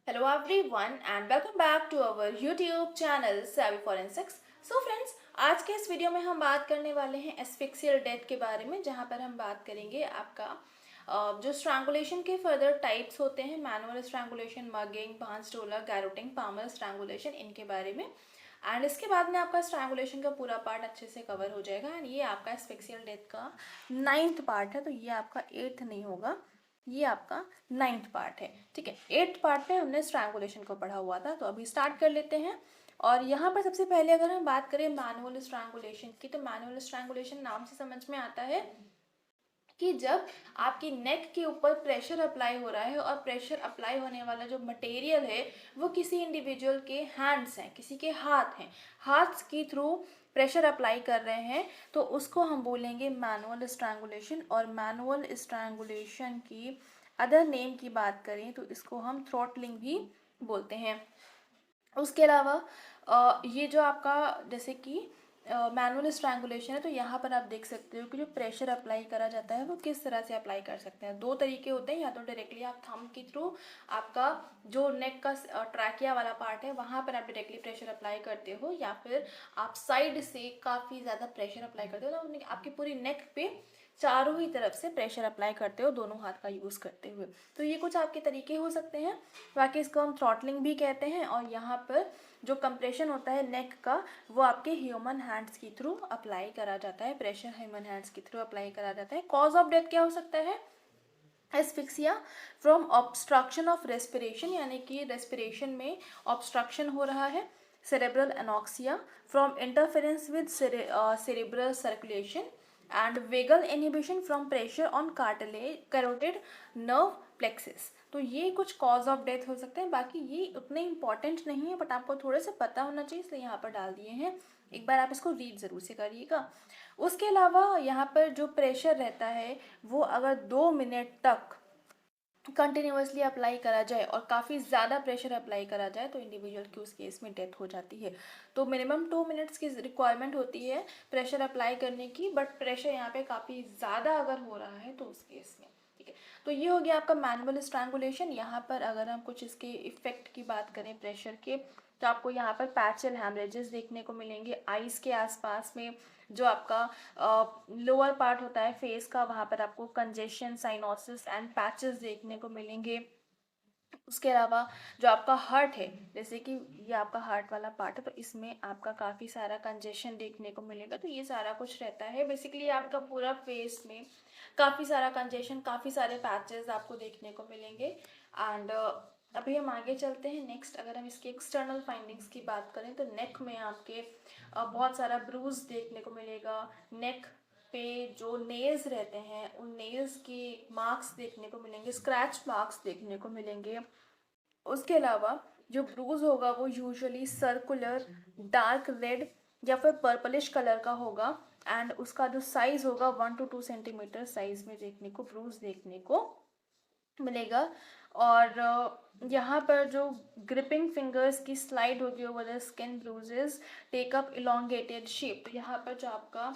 Hello everyone and welcome back to our YouTube channel Savvy Forensics. So friends, आज के इस video में हम बात करने वाले हैं एस्फिक्सियल डेथ के बारे में, जहां पर हम बात करेंगे आपका जो स्ट्रैंगुलेशन के फर्दर टाइप्स होते हैं, मैनुअल स्ट्रैंगुलेशन, मगिंग, बांस डोलर, गैरोटिंग, पामर स्ट्रैंगुलेशन, इनके बारे में। एंड इसके बाद में आपका स्ट्रैंगुलेशन का पूरा पार्ट अच्छे से कवर हो जाएगा। एंड ये आपका एस्फिक्सियल डेथ का 9th पार्ट है, तो ये आपका 8th नहीं होगा, ये आपका 9th पार्ट है। ठीक है, 8th पार्ट में हमने स्ट्रैंगुलेशन को पढ़ा हुआ था, तो अभी स्टार्ट कर लेते हैं। और यहाँ पर सबसे पहले अगर हम बात करें मैनुअल स्ट्रैंगुलेशन की, तो मैनुअल स्ट्रैंगुलेशन नाम से समझ में आता है कि जब आपकी नेक के ऊपर प्रेशर अप्लाई हो रहा है और प्रेशर अप्लाई होने वाला जो मटेरियल है वो किसी इंडिविजुअल के हैंड्स हैं, किसी के हाथ हैं, हाथ के थ्रू प्रेशर अप्लाई कर रहे हैं, तो उसको हम बोलेंगे मैनुअल स्ट्रैंगुलेशन। और मैनुअल स्ट्रैंगुलेशन की अदर नेम की बात करें तो इसको हम थ्रॉटलिंग भी बोलते हैं। उसके अलावा ये जो आपका जैसे कि मैनुअल स्ट्रैंगुलेशन है, तो यहाँ पर आप देख सकते हो कि जो प्रेशर अप्लाई करा जाता है वो किस तरह से अप्लाई कर सकते हैं। दो तरीके होते हैं, या तो डायरेक्टली आप थंब के थ्रू आपका जो नेक का ट्रैकिया वाला पार्ट है वहाँ पर आप डायरेक्टली प्रेशर अप्लाई करते हो, या फिर आप साइड से काफ़ी ज़्यादा प्रेशर अप्लाई करते हो, तो आपकी पूरी नेक पे चारों ही तरफ से प्रेशर अप्लाई करते हो दोनों हाथ का यूज़ करते हुए। तो ये कुछ आपके तरीके हो सकते हैं। बाकी इसको हम थ्रॉटलिंग भी कहते हैं। और यहाँ पर जो कंप्रेशन होता है नेक का वो आपके ह्यूमन हैंड्स के थ्रू अप्लाई करा जाता है, प्रेशर ह्यूमन हैंड्स के थ्रू अप्लाई करा जाता है। कॉज ऑफ डेथ क्या हो सकता है? Asphyxia from obstruction of respiration, यानी कि रेस्पिरेशन में ऑब्स्ट्रक्शन हो रहा है। Cerebral anoxia from interference with cerebral circulation and vagal inhibition from pressure on carotid nerve plexus. तो ये कुछ कॉज ऑफ डेथ हो सकते हैं। बाकी ये उतने इंपॉर्टेंट नहीं है, बट आपको थोड़े से पता होना चाहिए, इसलिए यहाँ पर डाल दिए हैं। एक बार आप इसको रीड ज़रूर से करिएगा। उसके अलावा यहाँ पर जो प्रेशर रहता है वो अगर 2 मिनट तक कंटिन्यूसली अप्लाई करा जाए और काफ़ी ज़्यादा प्रेशर अप्लाई करा जाए तो इंडिविजुअल की उस केस में डेथ हो जाती है। तो मिनिमम 2 मिनट्स की रिक्वायरमेंट होती है प्रेशर अप्लाई करने की, बट प्रेशर यहाँ पे काफ़ी ज़्यादा अगर हो रहा है तो उस केस में। ठीक है, तो ये हो गया आपका मैनुअल स्ट्रैंगुलेशन। यहाँ पर अगर हम कुछ इसके इफेक्ट की बात करें प्रेशर के, तो आपको यहाँ पर पैचल हैमरेजेस देखने को मिलेंगे आइस के आसपास में। जो आपका लोअर पार्ट होता है फेस का, वहाँ पर आपको कंजेशन, साइनोसिस एंड पैचेस देखने को मिलेंगे। उसके अलावा जो आपका हार्ट है, जैसे कि ये आपका हार्ट वाला पार्ट है, तो इसमें आपका काफ़ी सारा कंजेशन देखने को मिलेगा। तो ये सारा कुछ रहता है बेसिकली आपका पूरा फेस में काफ़ी सारा कंजेशन, काफ़ी सारे पैचेस आपको देखने को मिलेंगे। एंड अभी हम आगे चलते हैं। नेक्स्ट अगर हम इसकी एक्सटर्नल फाइंडिंग्स की बात करें तो नेक में आपके बहुत सारा ब्रूज देखने को मिलेगा। नेक पे जो नेल्स रहते हैं उन नेल्स के मार्क्स देखने को मिलेंगे, स्क्रैच मार्क्स देखने को मिलेंगे। उसके अलावा जो ब्रूज होगा वो यूजुअली सर्कुलर, डार्क रेड या फिर पर्पलिश कलर का होगा। एंड उसका जो साइज होगा 1 to 2 सेंटीमीटर साइज में देखने को ब्रूज देखने को मिलेगा। और यहाँ पर जो ग्रिपिंग फिंगर्स की स्लाइड होगी over the skin, bruises take up elongated shape. तो यहाँ पर जो आपका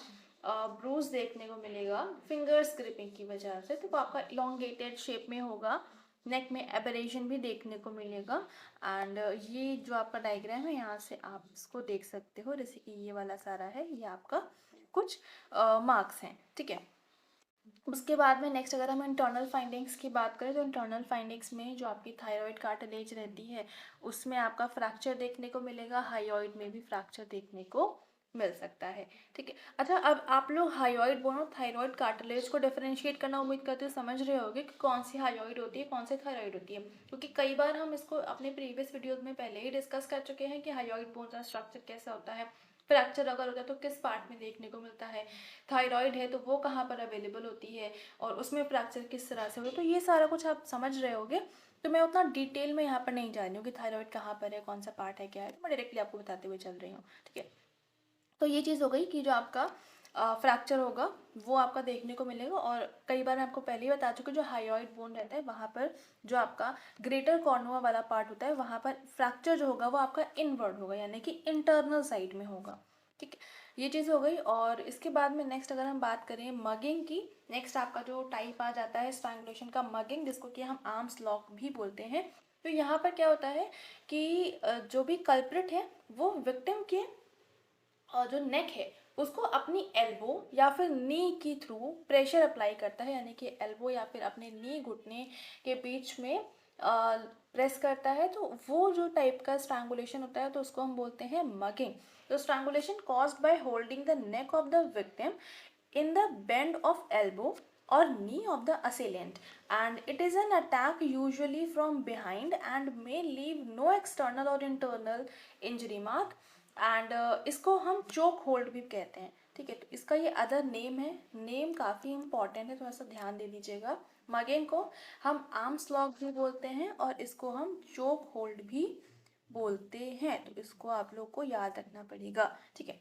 ब्रूज देखने को मिलेगा फिंगर्स ग्रिपिंग की वजह से, तो वो आपका इलोंगेटेड शेप में होगा। नेक में एबरेशन भी देखने को मिलेगा। एंड ये जो आपका डायग्राम है यहाँ से आप इसको देख सकते हो, जैसे कि ये वाला सारा है, ये आपका कुछ मार्क्स हैं। ठीक है, उसके बाद में नेक्स्ट अगर हम इंटरनल फाइंडिंग्स की बात करें तो इंटरनल फाइंडिंग्स में जो आपकी थायराइड कार्टिलेज रहती है उसमें आपका फ्रैक्चर देखने को मिलेगा। हाइयोइड में भी फ्रैक्चर देखने को मिल सकता है। ठीक है, अच्छा अब आप लोग हाइयोइड बोन और थायराइड कार्टिलेज को डिफरेंशिएट करना उम्मीद करते हो समझ रहे होगे कि कौन सी हाइयोइड होती है, कौन सी थायराइड होती है, क्योंकि कई बार हम इसको अपने प्रीवियस वीडियोज में पहले ही डिस्कस कर चुके हैं कि हाइयोइड बोन का स्ट्रक्चर कैसा होता है, फ्रैक्चर अगर होता है तो किस पार्ट में देखने को मिलता है, थायराइड है तो वो कहाँ पर अवेलेबल होती है और उसमें फ्रैक्चर किस तरह से होता है। तो ये सारा कुछ आप समझ रहे होगे, तो मैं उतना डिटेल में यहाँ पर नहीं जा रही हूँ कि थायराइड कहाँ पर है, कौन सा पार्ट है, क्या है, तो मैं डायरेक्टली आपको बताते हुए चल रही हूँ। ठीक है, तो ये चीज़ हो गई कि जो आपका फ्रैक्चर होगा वो आपका देखने को मिलेगा। और कई बार मैं आपको पहले ही बता चुकी, जो हाइयोइड बोन रहता है वहाँ पर जो आपका ग्रेटर कॉर्नुआ वाला पार्ट होता है वहाँ पर फ्रैक्चर जो होगा वो आपका इनवर्ड होगा, यानी कि इंटरनल साइड में होगा। ठीक है, ये चीज़ हो गई। और इसके बाद में नेक्स्ट अगर हम बात करें मगिंग की, नेक्स्ट आपका जो टाइप आ जाता है स्ट्रैंगुलेशन का मगिंग, जिसको कि हम आर्म्स लॉक भी बोलते हैं। तो यहाँ पर क्या होता है कि जो भी कल्प्रिट है वो विक्टिम के जो नेक है उसको अपनी एल्बो या फिर नी के थ्रू प्रेशर अप्लाई करता है, यानी कि एल्बो या फिर अपने नी घुटने के बीच में प्रेस करता है। तो वो जो टाइप का स्ट्रैंगुलेशन होता है तो उसको हम बोलते हैं मगिंग। तो strangulation caused by holding the neck of the victim in the bend of elbow or knee of the assailant, and it is an attack usually from behind and may leave no external or internal injury mark, and इसको हम चोक hold भी कहते हैं। ठीक है, तो इसका ये अदर नेम है, नेम काफ़ी इंपॉर्टेंट है, थोड़ा सा ध्यान दे दीजिएगा। मगेंग को हम आर्म्स लॉक भी बोलते हैं और इसको हम चोक होल्ड भी बोलते हैं, तो इसको आप लोग को याद रखना पड़ेगा। ठीक है,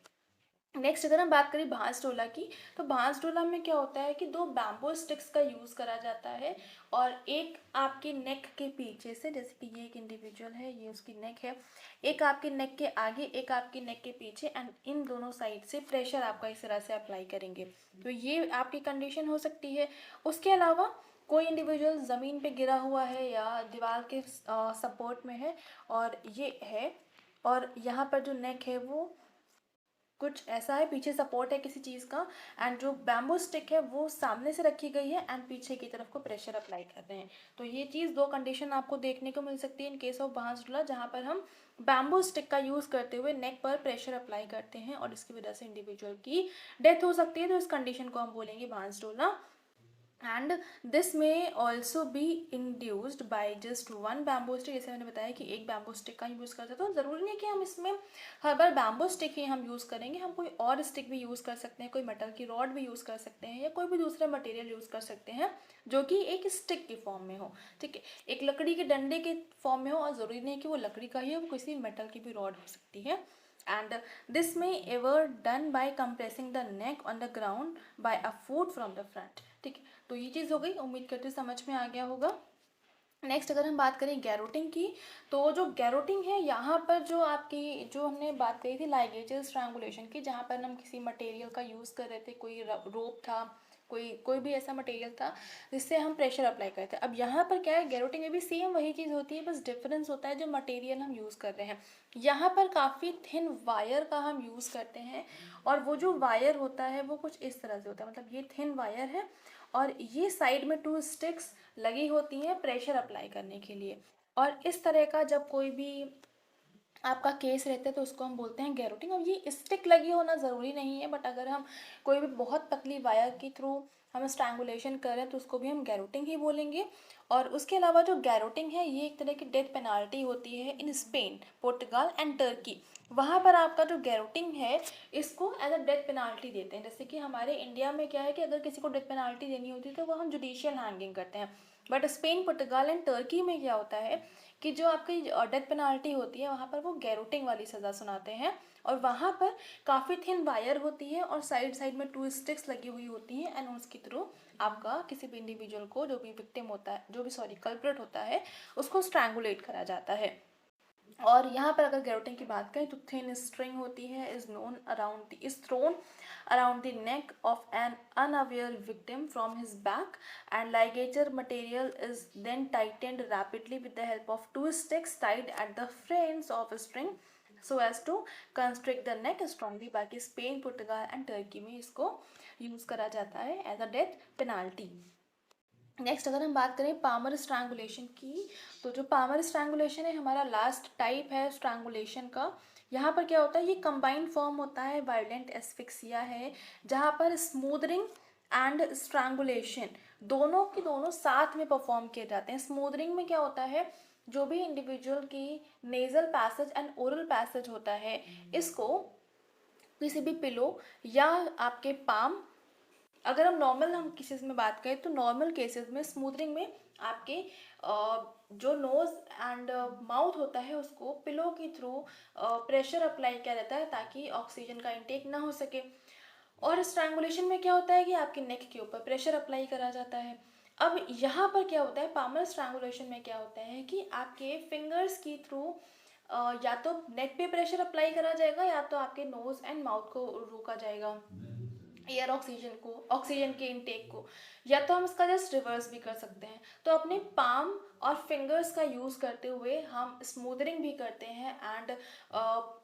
नेक्स्ट अगर हम बात करें भांस डोला की, तो भांस डोला में क्या होता है कि दो बैम्बो स्टिक्स का यूज़ करा जाता है और एक आपके नेक के पीछे से, जैसे कि ये एक इंडिविजुअल है, ये उसकी नेक है, एक आपके नेक के आगे एक आपके नेक के पीछे, एंड इन दोनों साइड से प्रेशर आपका इस तरह से अप्लाई करेंगे। तो ये आपकी कंडीशन हो सकती है। उसके अलावा कोई इंडिविजुअल ज़मीन पे गिरा हुआ है या दीवार के सपोर्ट में है और ये है, और यहाँ पर जो नेक है वो कुछ ऐसा है, पीछे सपोर्ट है किसी चीज़ का, एंड जो बैम्बू स्टिक है वो सामने से रखी गई है एंड पीछे की तरफ को प्रेशर अप्लाई कर रहे हैं। तो ये चीज़ दो कंडीशन आपको देखने को मिल सकती है इन केस ऑफ भांस डोला, जहाँ पर हम बैम्बू स्टिक का यूज़ करते हुए नेक पर प्रेशर अप्लाई करते हैं और इसकी वजह से इंडिविजुअल की डेथ हो सकती है। तो इस कंडीशन को हम बोलेंगे भांस डोला। एंड दिस में also be induced by just one bamboo stick, जैसे मैंने बताया कि एक बैम्बो स्टिक का यूज़ करते हैं। तो ज़रूरी नहीं कि हम इसमें हर बार बैम्बो स्टिक ही हम यूज़ करेंगे, हम कोई और स्टिक भी यूज़ कर सकते हैं, कोई मेटल की रॉड भी यूज़ कर सकते हैं या कोई भी दूसरा मटेरियल यूज़ कर सकते हैं जो कि एक स्टिक की फॉर्म में हो। ठीक है, एक लकड़ी के डंडे के फॉर्म में हो, और ज़रूरी नहीं कि वो लकड़ी का ही हो, वो किसी मेटल की भी रॉड हो सकती है। And this may ever done by compressing the neck on the ground by a foot from the front। ठीक है, तो ये चीज़ हो गई, उम्मीद करते समझ में आ गया होगा। नेक्स्ट अगर हम बात करें गैरोटिंग की, तो जो गैरोटिंग है यहाँ पर जो आपकी जो हमने बात करी थी लाइगेजल स्ट्रैंगुलेशन की, जहाँ पर हम किसी मटेरियल का यूज़ कर रहे थे, कोई रोप था, कोई भी ऐसा मटेरियल था जिससे हम प्रेशर अप्लाई करते हैं। अब यहाँ पर क्या है, गैरोटिंग में भी सेम वही चीज़ होती है, बस डिफरेंस होता है जो मटेरियल हम यूज़ कर रहे हैं। यहाँ पर काफ़ी थिन वायर का हम यूज़ करते हैं और वो जो वायर होता है वो कुछ इस तरह से होता है, मतलब ये थिन वायर है और ये साइड में 2 स्टिक्स लगी होती हैं प्रेशर अप्लाई करने के लिए। और इस तरह का जब कोई भी आपका केस रहता है तो उसको हम बोलते हैं गैरोटिंग। अब ये स्टिक लगी होना ज़रूरी नहीं है, बट अगर हम कोई भी बहुत पतली वायर के थ्रू हम स्ट्रैंगुलेशन कर रहे हैं तो उसको भी हम गैरोटिंग ही बोलेंगे। और उसके अलावा जो गैरोटिंग है ये एक तरह की डेथ पेनाल्टी होती है in Spain, Portugal and Turkey. वहाँ पर आपका जो गैरोटिंग है इसको एज अ डेथ पेनाल्टी देते हैं। जैसे कि हमारे इंडिया में क्या है कि अगर किसी को डेथ पेनाल्टी देनी होती है तो वो हम जुडिशियल हैंगिंग करते हैं, but Spain, Portugal and Turkey में क्या होता है कि जो आपकी डेथ पेनाल्टी होती है वहाँ पर वो गैरोटिंग वाली सज़ा सुनाते हैं। और वहाँ पर काफ़ी थिन वायर होती है और साइड साइड में 2 स्टिक्स लगी हुई होती हैं एंड उसके थ्रू आपका किसी भी इंडिविजुअल को, जो भी विक्टिम होता है, जो भी सॉरी कल्प्रिट होता है, उसको स्ट्रैंगुलेट करा जाता है। और यहाँ पर अगर गैरोटिंग की बात करें तो थिन स्ट्रिंग होती है is throne around the neck of an unaware victim from his back, and ligature material is then tightened rapidly with the help of 2 sticks tied at the fringe of a string so as to constrict the neck strongly। बाकी Spain, Portugal and Turkey में इसको use करा जाता है as a death penalty. Next अगर हम बात करें पामर स्ट्रैंगुलेशन की, तो जो पामर स्ट्रैंगुलेशन है हमारा लास्ट टाइप है स्ट्रैंगुलेशन का। यहाँ पर क्या होता है, ये कंबाइंड फॉर्म होता है, वायलेंट एस्फिक्सिया है, जहाँ पर स्मूदरिंग एंड स्ट्रैंगुलेशन दोनों की दोनों साथ में परफॉर्म किए जाते हैं। स्मूदरिंग में क्या होता है, जो भी इंडिविजुअल की nasal passage and oral passage होता है इसको किसी भी पिलो या आपके पाम, अगर हम केसेस में बात करें तो नॉर्मल केसेस में स्मूथनिंग में आपके जो नोज़ एंड माउथ होता है उसको पिलो के थ्रू प्रेशर अप्लाई किया जाता है ताकि ऑक्सीजन का इंटेक ना हो सके। और स्ट्रैंगुलेशन में क्या होता है कि आपके नेक के ऊपर प्रेशर अप्लाई करा जाता है। अब यहाँ पर क्या होता है, पामर स्ट्रैंगुलेशन में क्या होता है कि आपके फिंगर्स के थ्रू या तो नेक पे प्रेशर अप्लाई करा जाएगा या तो आपके नोज़ एंड माउथ को रोका जाएगा। एयर ऑक्सीजन के इनटेक को, या तो हम इसका जस्ट रिवर्स भी कर सकते हैं। तो अपने पाम और फिंगर्स का यूज़ करते हुए हम स्मूदरिंग भी करते हैं एंड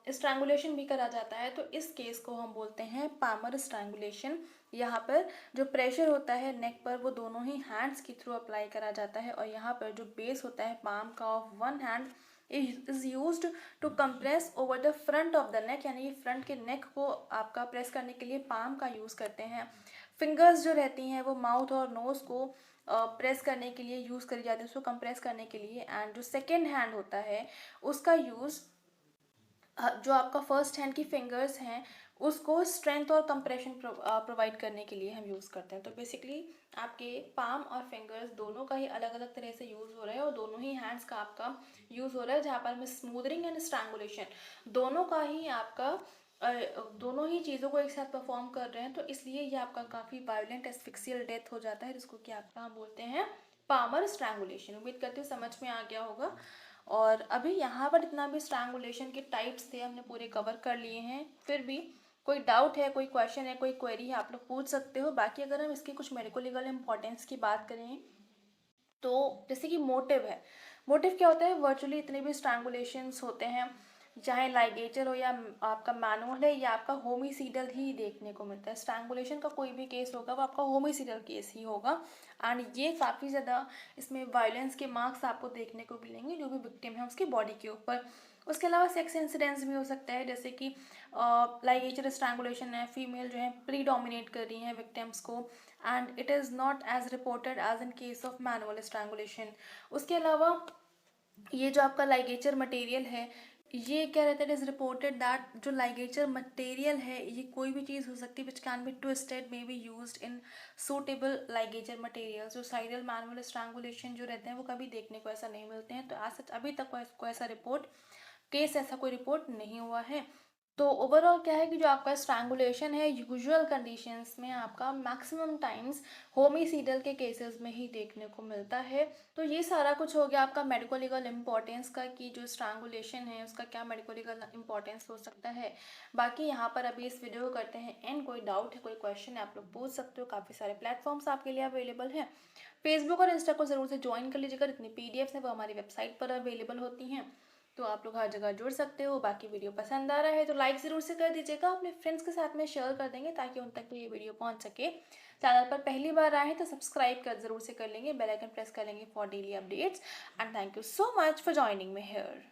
स्ट्रैंगुलेशन भी करा जाता है। तो इस केस को हम बोलते हैं पामर स्ट्रैंगुलेशन। यहाँ पर जो प्रेशर होता है नेक पर वो दोनों ही हैंड्स के थ्रू अप्लाई करा जाता है, और यहाँ पर जो बेस होता है पाम का of one hand is used to compress over the front of the neck, यानी ये फ्रंट के नेक को आपका प्रेस करने के लिए पाम का यूज़ करते हैं। फिंगर्स जो रहती हैं वो माउथ और नोज़ को प्रेस करने के लिए यूज़ करी जाती है, उसको कंप्रेस करने के लिए। एंड जो सेकेंड हैंड होता है उसका यूज़ जो आपका फर्स्ट हैंड की फिंगर्स हैं उसको स्ट्रेंथ और कंप्रेशन प्रोवाइड करने के लिए हम यूज़ करते हैं। तो बेसिकली आपके पाम और फिंगर्स दोनों का ही अलग अलग तरह से यूज़ हो रहा है, और दोनों ही हैंड्स का आपका यूज़ हो रहा है, जहाँ पर हम स्मूदरिंग एंड स्ट्रैंगुलेशन दोनों का ही आपका दोनों ही चीज़ों को एक साथ परफॉर्म कर रहे हैं। तो इसलिए ये आपका काफ़ी वायलेंट एस्फिक्सियल डेथ हो जाता है, जिसको कि आपका हम बोलते हैं पामर स्ट्रैंगुलेशन। उम्मीद करती हूँ समझ में आ गया होगा। और अभी यहाँ पर इतना भी स्ट्रैंगुलेशन के टाइप्स थे हमने पूरे कवर कर लिए हैं। फिर भी कोई डाउट है, कोई क्वेश्चन है, कोई क्वेरी है, आप लोग पूछ सकते हो। बाकी अगर हम इसकी कुछ मेडिको लीगल इंपॉर्टेंस की बात करें तो जैसे कि मोटिव है, मोटिव क्या होता है, वर्चुअली इतने भी स्ट्रैंगुलेशंस होते हैं, चाहे लाइगेचर हो या आपका मैनुअल है या आपका होमिसीडल ही देखने को मिलता है। स्ट्रैंगुलेशन का कोई भी केस होगा वो आपका होमिसीडल केस ही होगा। एंड ये काफ़ी ज़्यादा इसमें वायलेंस के मार्क्स आपको देखने को मिलेंगे जो भी विक्टिम है उसकी बॉडी के ऊपर। उसके अलावा सेक्स इंसिडेंट्स भी हो सकता है, जैसे कि लाइगेचर स्ट्रैंगुलेशन है, फीमेल जो है प्री डोमिनेट कर रही हैं विक्टिम्स को, and it is not as reported as in case of manual strangulation. उसके अलावा ये जो आपका लाइगेचर मटेरियल है, ये क्या रहता है, इट इज़ रिपोर्टेड दैट जो लाइगेचर मटेरियल है ये कोई भी चीज़ हो सकती है which can be twisted may be used in suitable ligature material. जो साइडल मैनुअल स्ट्रैंगुलेशन जो रहते हैं वो कभी देखने को ऐसा नहीं मिलते हैं। तो आज सच अभी तक कोई ऐसा रिपोर्ट केस ऐसा कोई रिपोर्ट नहीं हुआ है। तो ओवरऑल क्या है कि जो आपका स्ट्रैंगुलेशन है यूजुअल कंडीशंस में आपका मैक्सिमम टाइम्स होमिसीडल के केसेस में ही देखने को मिलता है। तो ये सारा कुछ हो गया आपका मेडिको लीगल इम्पोर्टेंस का, कि जो स्ट्रैंगुलेशन है उसका क्या मेडिको लीगल इम्पोर्टेंस हो सकता है। बाकी यहाँ पर अभी इस वीडियो को करते हैं एंड। कोई डाउट है, कोई क्वेश्चन है, आप लोग पूछ सकते हो। काफ़ी सारे प्लेटफॉर्म्स आपके लिए अवेलेबल हैं। फेसबुक और इंस्टा को ज़रूर से ज्वाइन कर लीजिएगा। जितनी पीडीएफ्स हैं वो हमारी वेबसाइट पर अवेलेबल होती हैं, तो आप लोग हर जगह जुड़ सकते हो। बाकी वीडियो पसंद आ रहा है तो लाइक ज़रूर से कर दीजिएगा, अपने फ्रेंड्स के साथ में शेयर कर देंगे ताकि उन तक भी ये वीडियो पहुंच सके। चैनल पर पहली बार आए हैं तो सब्सक्राइब कर ज़रूर से कर लेंगे, बेल आइकन प्रेस कर लेंगे for daily updates. And thank you so much for joining me here.